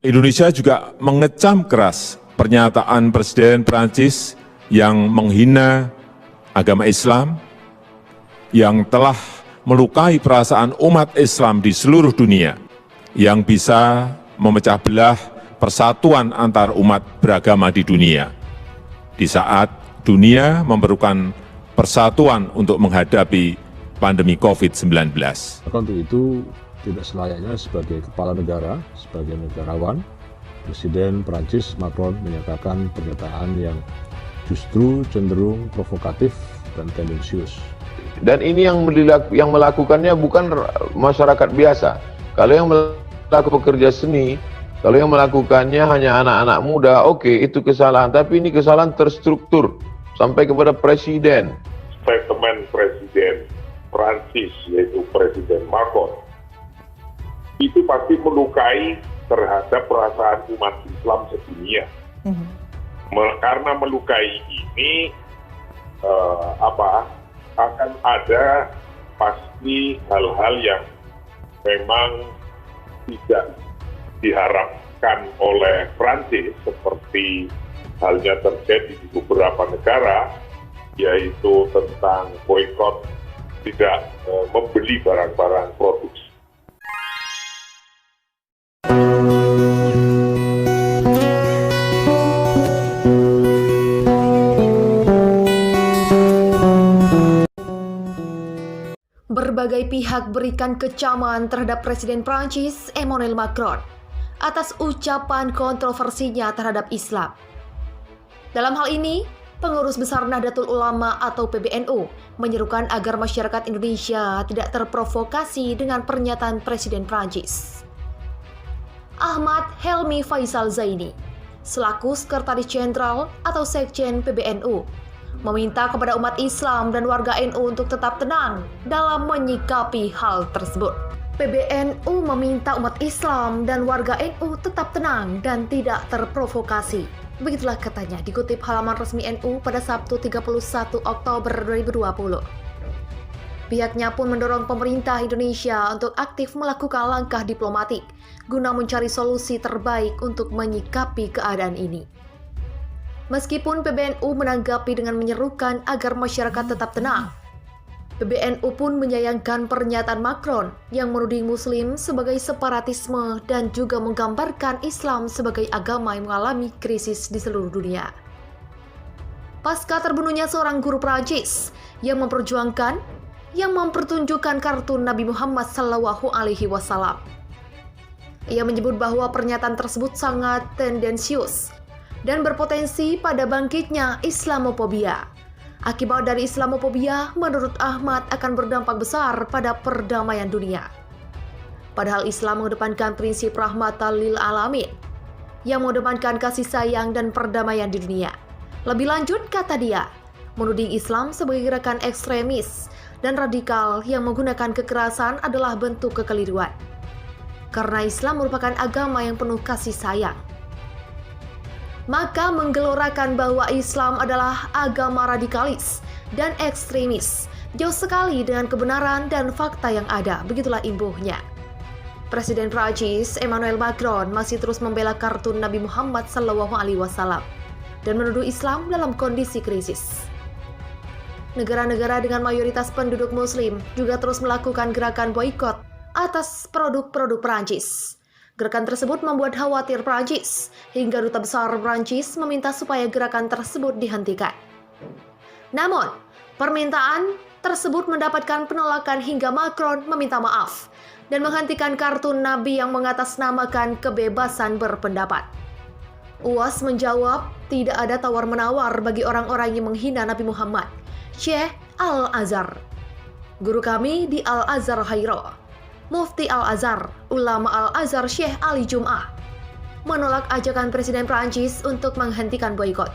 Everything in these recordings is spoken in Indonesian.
Indonesia juga mengecam keras pernyataan Presiden Prancis yang menghina agama Islam, yang telah melukai perasaan umat Islam di seluruh dunia, yang bisa memecah belah persatuan antar umat beragama di dunia. Di saat dunia memerlukan persatuan untuk menghadapi pandemi COVID-19. Untuk itu, tidak selayaknya sebagai kepala negara, sebagai negarawan, Presiden Prancis Macron menyatakan pernyataan yang justru cenderung provokatif dan tendensius. Dan ini yang melakukannya bukan masyarakat biasa. Kalau yang melakukan pekerja seni, kalau yang melakukannya hanya anak-anak muda, oke, itu kesalahan. Tapi ini kesalahan terstruktur sampai kepada presiden. Statement Presiden Prancis, yaitu Presiden Macron, itu pasti melukai terhadap perasaan umat Islam sedunia. Karena melukai ini, akan ada pasti hal-hal yang memang tidak diharapkan oleh Prancis, seperti halnya terjadi di beberapa negara, yaitu tentang boikot, tidak membeli barang-barang produksi. Berbagai pihak berikan kecaman terhadap Presiden Prancis Emmanuel Macron atas ucapan kontroversinya terhadap Islam. Dalam hal ini, Pengurus Besar Nahdlatul Ulama atau PBNU menyerukan agar masyarakat Indonesia tidak terprovokasi dengan pernyataan Presiden Prancis. Ahmad Helmi Faisal Zaini, selaku Sekretaris Jenderal atau Sekjen PBNU, meminta kepada umat Islam dan warga NU untuk tetap tenang dalam menyikapi hal tersebut. PBNU meminta umat Islam dan warga NU tetap tenang dan tidak terprovokasi. Begitulah katanya, dikutip halaman resmi NU pada Sabtu 31 Oktober 2020. Pihaknya pun mendorong pemerintah Indonesia untuk aktif melakukan langkah diplomatik guna mencari solusi terbaik untuk menyikapi keadaan ini. Meskipun PBNU menanggapi dengan menyerukan agar masyarakat tetap tenang, PBNU pun menyayangkan pernyataan Macron yang menuding Muslim sebagai separatisme dan juga menggambarkan Islam sebagai agama yang mengalami krisis di seluruh dunia. Pasca terbunuhnya seorang guru Prancis yang mempertunjukkan kartun Nabi Muhammad SAW. Ia menyebut bahwa pernyataan tersebut sangat tendensius dan berpotensi pada bangkitnya Islamofobia. Akibat dari Islamofobia, menurut Ahmad, akan berdampak besar pada perdamaian dunia. Padahal Islam mengedepankan prinsip rahmatan lil alamin, yang mengedepankan kasih sayang dan perdamaian di dunia. Lebih lanjut, kata dia, menuding Islam sebagai gerakan ekstremis dan radikal yang menggunakan kekerasan adalah bentuk kekeliruan. Karena Islam merupakan agama yang penuh kasih sayang, maka menggelorakan bahwa Islam adalah agama radikalis dan ekstremis, jauh sekali dengan kebenaran dan fakta yang ada. Begitulah imbuhnya. Presiden Prancis Emmanuel Macron masih terus membela kartun Nabi Muhammad SAW dan menuduh Islam dalam kondisi krisis. Negara-negara dengan mayoritas penduduk Muslim juga terus melakukan gerakan boikot atas produk-produk Prancis. Gerakan tersebut membuat khawatir Prancis, hingga Duta Besar Prancis meminta supaya gerakan tersebut dihentikan. Namun, permintaan tersebut mendapatkan penolakan hingga Macron meminta maaf dan menghentikan kartun Nabi yang mengatasnamakan kebebasan berpendapat. UAS menjawab, tidak ada tawar-menawar bagi orang-orang yang menghina Nabi Muhammad. Syekh Al-Azhar, guru kami di Al-Azhar Hairo, Mufti Al-Azhar, Ulama Al-Azhar Syekh Ali Jum'ah, menolak ajakan Presiden Prancis untuk menghentikan boikot.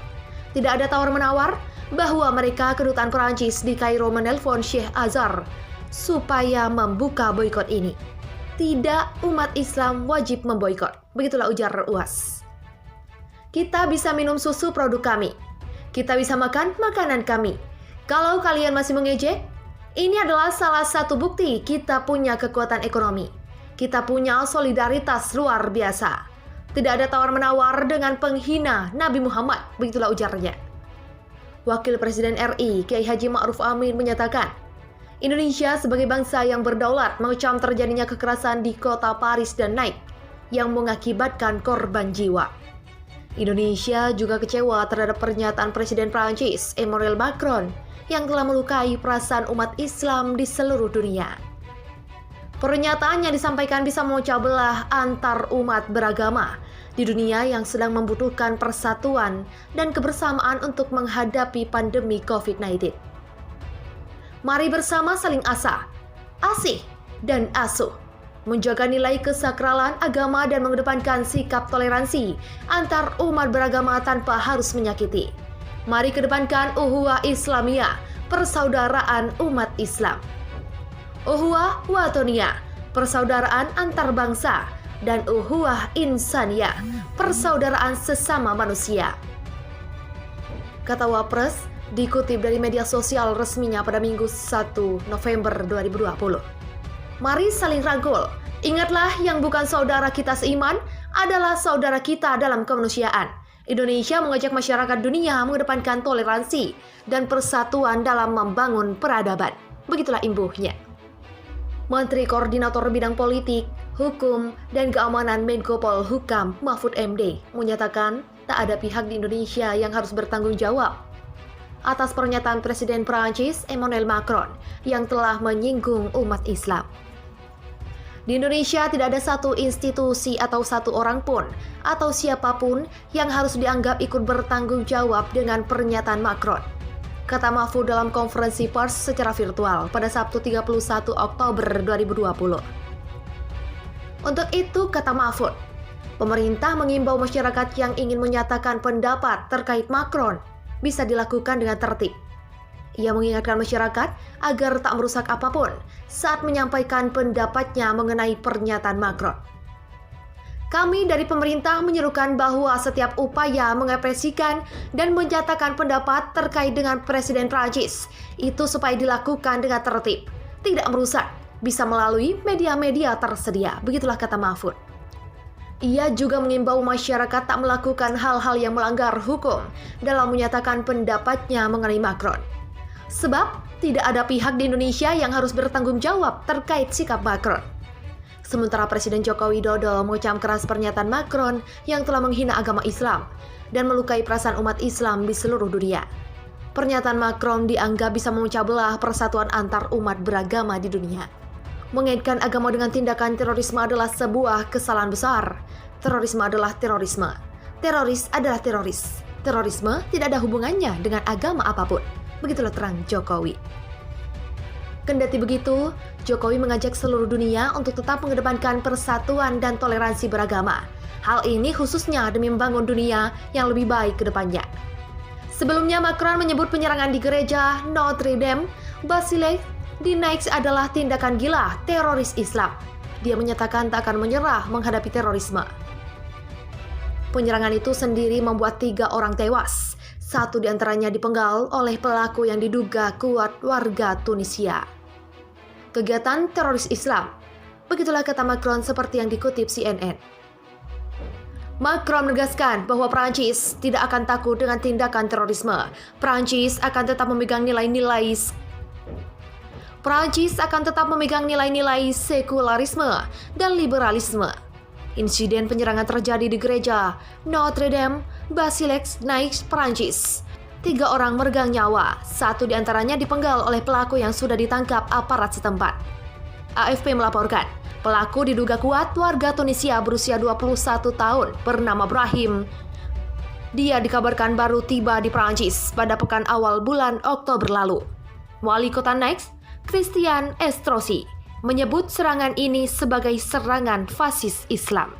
Tidak ada tawar-menawar bahwa mereka kedutaan Prancis di Kairo menelpon Syekh Azhar supaya membuka boikot ini. Tidak, umat Islam wajib memboikot. Begitulah ujar UAS. Kita bisa minum susu produk kami. Kita bisa makan makanan kami. Kalau kalian masih mengejek, ini adalah salah satu bukti kita punya kekuatan ekonomi. Kita punya solidaritas luar biasa. Tidak ada tawar-menawar dengan penghina Nabi Muhammad, begitulah ujarnya. Wakil Presiden RI, Kiai Haji Ma'ruf Amin menyatakan, Indonesia sebagai bangsa yang berdaulat mengecam terjadinya kekerasan di kota Paris dan Nice yang mengakibatkan korban jiwa. Indonesia juga kecewa terhadap pernyataan Presiden Prancis Emmanuel Macron yang telah melukai perasaan umat Islam di seluruh dunia. Pernyataan yang disampaikan bisa memecah belah antar umat beragama di dunia yang sedang membutuhkan persatuan dan kebersamaan untuk menghadapi pandemi COVID-19. Mari bersama saling asih, dan asuh, menjaga nilai kesakralan agama dan mengedepankan sikap toleransi antar umat beragama tanpa harus menyakiti. Mari kedepankan ukhuwah Islamiyah, persaudaraan umat Islam. Ukhuwah Watoniyah, persaudaraan antar bangsa, dan ukhuwah Insaniyah, persaudaraan sesama manusia. Kata Wapres dikutip dari media sosial resminya pada Minggu 1 November 2020. Mari saling rangkul. Ingatlah, yang bukan saudara kita seiman adalah saudara kita dalam kemanusiaan. Indonesia mengajak masyarakat dunia mengedepankan toleransi dan persatuan dalam membangun peradaban. Begitulah imbuhnya. Menteri Koordinator Bidang Politik, Hukum, dan Keamanan Menko Polhukam Mahfud MD menyatakan tak ada pihak di Indonesia yang harus bertanggung jawab atas pernyataan Presiden Prancis Emmanuel Macron yang telah menyinggung umat Islam. Di Indonesia tidak ada satu institusi atau satu orang pun atau siapapun yang harus dianggap ikut bertanggung jawab dengan pernyataan Macron, kata Mahfud dalam konferensi pers secara virtual pada Sabtu 31 Oktober 2020. Untuk itu, kata Mahfud, pemerintah mengimbau masyarakat yang ingin menyatakan pendapat terkait Macron bisa dilakukan dengan tertib. Ia mengingatkan masyarakat agar tak merusak apapun saat menyampaikan pendapatnya mengenai pernyataan Macron. Kami dari pemerintah menyerukan bahwa setiap upaya mengekspresikan dan menyatakan pendapat terkait dengan Presiden Prancis itu supaya dilakukan dengan tertib, tidak merusak, bisa melalui media-media tersedia. Begitulah kata Mahfud. Ia juga mengimbau masyarakat tak melakukan hal-hal yang melanggar hukum dalam menyatakan pendapatnya mengenai Macron. Sebab tidak ada pihak di Indonesia yang harus bertanggung jawab terkait sikap Macron. Sementara Presiden Joko Widodo mengecam keras pernyataan Macron yang telah menghina agama Islam dan melukai perasaan umat Islam di seluruh dunia. Pernyataan Macron dianggap bisa memecah belah persatuan antar umat beragama di dunia. Mengaitkan agama dengan tindakan terorisme adalah sebuah kesalahan besar. Terorisme adalah terorisme. Teroris adalah teroris. Terorisme tidak ada hubungannya dengan agama apapun. Begitulah terang Jokowi. Kendati begitu, Jokowi mengajak seluruh dunia untuk tetap mengedepankan persatuan dan toleransi beragama. Hal ini khususnya demi membangun dunia yang lebih baik ke depannya. Sebelumnya, Macron menyebut penyerangan di gereja Notre Dame Basilique di Nice adalah tindakan gila teroris Islam. Dia menyatakan tak akan menyerah menghadapi terorisme. Penyerangan itu sendiri membuat 3 orang tewas. 1 diantaranya dipenggal oleh pelaku yang diduga kuat warga Tunisia. Kegiatan teroris Islam. Begitulah kata Macron seperti yang dikutip CNN. Macron menegaskan bahwa Prancis tidak akan takut dengan tindakan terorisme. Prancis akan tetap memegang nilai-nilai sekularisme dan liberalisme. Insiden penyerangan terjadi di gereja Notre Dame Basilique, Nice, Prancis. 3 orang meregang nyawa, 1 diantaranya dipenggal oleh pelaku yang sudah ditangkap aparat setempat. AFP melaporkan, pelaku diduga kuat warga Tunisia berusia 21 tahun bernama Brahim. Dia dikabarkan baru tiba di Prancis pada pekan awal bulan Oktober lalu. Wali kota Nice, Christian Estrosi, menyebut serangan ini sebagai serangan fasis Islam.